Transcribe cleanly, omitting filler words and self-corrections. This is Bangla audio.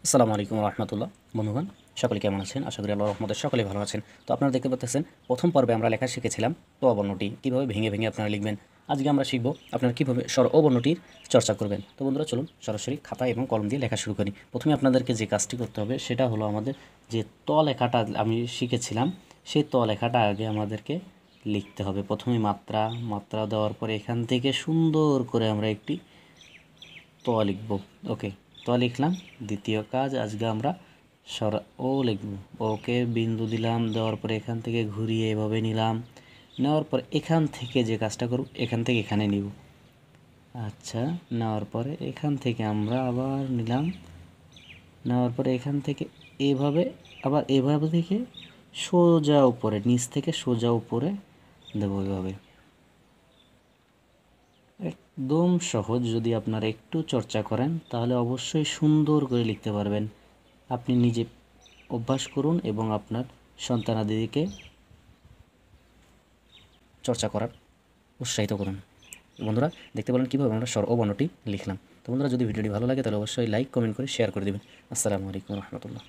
আসসালামু আলাইকুম রহমতুল্লাহ। বন্ধুগণ, সকলে কেমন আছেন? আশা করি আল্লাহর রহমতে সকলে ভালো আছেন। তো আপনারা দেখতে পাচ্ছেন, প্রথম পর্বে আমরা লেখা শিখেছিলাম ত বর্ণটি কীভাবে ভেঙে ভেঙে আপনারা লিখবেন। আজকে আমরা শিখব আপনারা কীভাবে স্বর ও বর্ণটির চর্চা করবেন। তো বন্ধুরা, চলুন সরাসরি খাতা এবং কলম দিয়ে লেখা শুরু করি। প্রথমে আপনাদেরকে যে কাজটি করতে হবে সেটা হলো, আমাদের যে ত লেখাটা আমি শিখেছিলাম সেই ত লেখাটা আগে আমাদেরকে লিখতে হবে। প্রথমে মাত্রা মাত্রা দেওয়ার পরে এখান থেকে সুন্দর করে আমরা একটি ত লিখব। ওকে, ত লিখলাম। দ্বিতীয় কাজ, আজকে আমরা স্বর ও লিখব। ওকে বিন্দু দিলাম, দেওয়ার পরে এখান থেকে ঘুরিয়ে এভাবে নিলাম। নেওয়ার পর এখান থেকে যে কাজটা করব, এখান থেকে এখানে নিব। আচ্ছা, নেওয়ার পরে এখান থেকে আমরা আবার নিলাম। নেওয়ার পরে এখান থেকে এভাবে, আবার এভাবে থেকে সোজা উপরে, নিচ থেকে সোজা উপরে দেবো এভাবে। একদম সহজ। যদি আপনারা একটু চর্চা করেন তাহলে অবশ্যই সুন্দর করে লিখতে পারবেন। আপনি নিজে অভ্যাস করুন এবং আপনার সন্তানাদিকে চর্চা করার উৎসাহিত করুন। বন্ধুরা, দেখতে পেলেন কীভাবে আমরা স্বর ও বর্ণটি লিখলাম। তো বন্ধুরা, যদি ভিডিওটি ভালো লাগে তাহলে অবশ্যই লাইক, কমেন্ট করে শেয়ার করে দেবেন। আসসালামু আলাইকুম রহমতুল্লাহ।